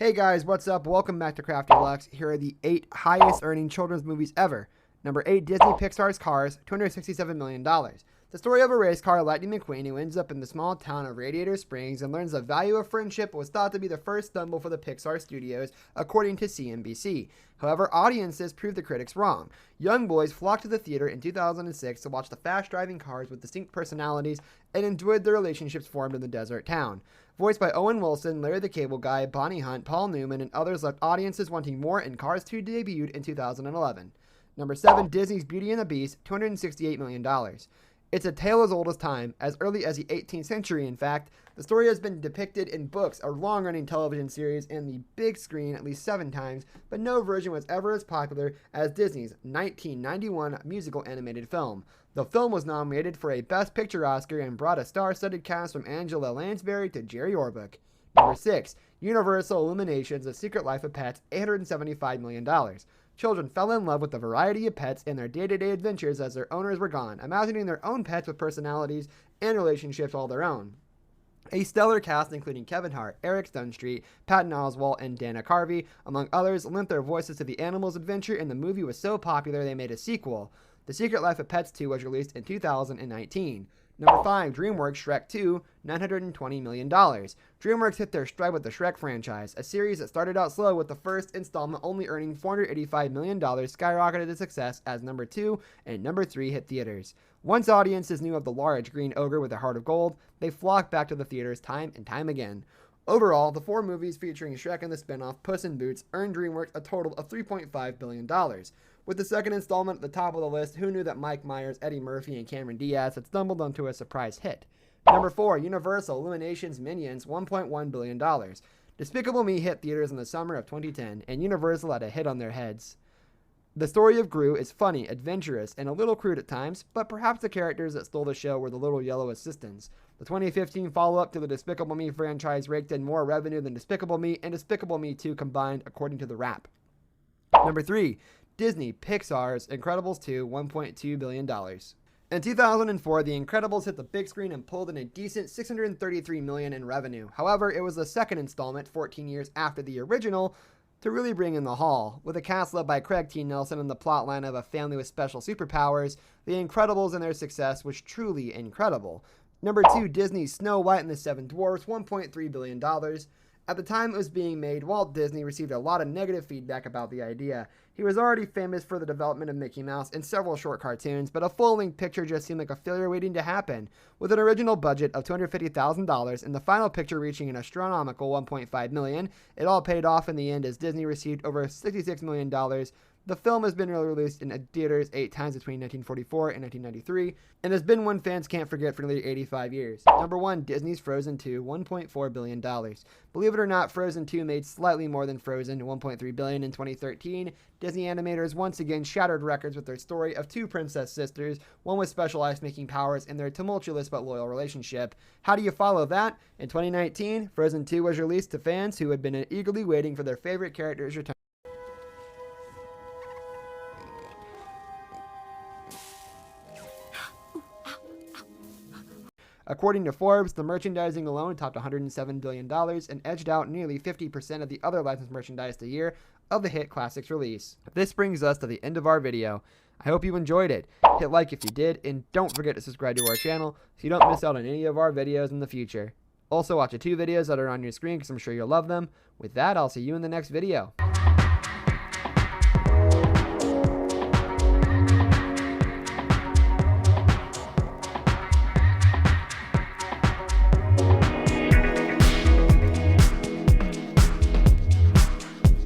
Hey guys, what's up? Welcome back to Crafty Lux. Here are the 8 highest earning children's movies ever. Number 8, Disney Pixar's Cars, $267 million. The story of a race car, Lightning McQueen, who ends up in the small town of Radiator Springs and learns the value of friendship, was thought to be the first stumble for the Pixar studios, according to CNBC. However, audiences proved the critics wrong. Young boys flocked to the theater in 2006 to watch the fast-driving cars with distinct personalities and enjoyed the relationships formed in the desert town. Voiced by Owen Wilson, Larry the Cable Guy, Bonnie Hunt, Paul Newman, and others left audiences wanting more, and Cars 2 debuted in 2011. Number 7, Disney's Beauty and the Beast, $268 million. It's a tale as old as time, as early as the 18th century in fact. The story has been depicted in books, a long-running television series, and the big screen at least 7 times, but no version was ever as popular as Disney's 1991 musical animated film. The film was nominated for a Best Picture Oscar and brought a star-studded cast from Angela Lansbury to Jerry Orbach. Number 6, Universal Illuminations' The Secret Life of Pets, $875 million. Children fell in love with the variety of pets and their day-to-day adventures as their owners were gone, imagining their own pets with personalities and relationships all their own. A stellar cast including Kevin Hart, Eric Stonestreet, Patton Oswalt, and Dana Carvey, among others, lent their voices to the animals' adventure, and the movie was so popular they made a sequel. The Secret Life of Pets 2 was released in 2019. Number 5, DreamWorks Shrek 2, $920 million. DreamWorks hit their stride with the Shrek franchise, a series that started out slow with the first installment only earning $485 million, skyrocketed to success as number 2 and number 3 hit theaters. Once audiences knew of the large green ogre with a heart of gold, they flocked back to the theaters time and time again. Overall, the 4 movies featuring Shrek and the spinoff Puss in Boots earned DreamWorks a total of $3.5 billion. With the second installment at the top of the list, who knew that Mike Myers, Eddie Murphy, and Cameron Diaz had stumbled onto a surprise hit? Number 4, Universal Illuminations' Minions, $1.1 billion. Despicable Me hit theaters in the summer of 2010, and Universal had a hit on their heads. The story of Gru is funny, adventurous, and a little crude at times, but perhaps the characters that stole the show were the little yellow assistants. The 2015 follow-up to the Despicable Me franchise raked in more revenue than Despicable Me and Despicable Me 2 combined, according to The Wrap. Number 3, Disney Pixar's Incredibles 2, $1.2 billion. In 2004, The Incredibles hit the big screen and pulled in a decent $633 million in revenue. However, it was the second installment, 14 years after the original, to really bring in the haul. With a cast led by Craig T. Nelson and the plotline of a family with special superpowers, The Incredibles and their success was truly incredible. Number 2, Disney's Snow White and the Seven Dwarfs, $1.3 billion. At the time it was being made, Walt Disney received a lot of negative feedback about the idea. He was already famous for the development of Mickey Mouse and several short cartoons, but a full-length picture just seemed like a failure waiting to happen. With an original budget of $250,000 and the final picture reaching an astronomical $1.5 million, it all paid off in the end as Disney received over $66 million. The film has been released in theaters 8 times between 1944 and 1993, and has been one fans can't forget for nearly 85 years. Number 1, Disney's Frozen 2, $1.4 billion. Believe it or not, Frozen 2 made slightly more than Frozen, $1.3 billion in 2013. Disney animators once again shattered records with their story of 2 princess sisters, one with special ice-making powers, and their tumultuous but loyal relationship. How do you follow that? In 2019, Frozen 2 was released to fans who had been eagerly waiting for their favorite characters' return. According to Forbes, the merchandising alone topped $107 billion and edged out nearly 50% of the other licensed merchandise the year of the hit classic's release. This brings us to the end of our video. I hope you enjoyed it. Hit like if you did, and don't forget to subscribe to our channel so you don't miss out on any of our videos in the future. Also, watch the 2 videos that are on your screen because I'm sure you'll love them. With that, I'll see you in the next video.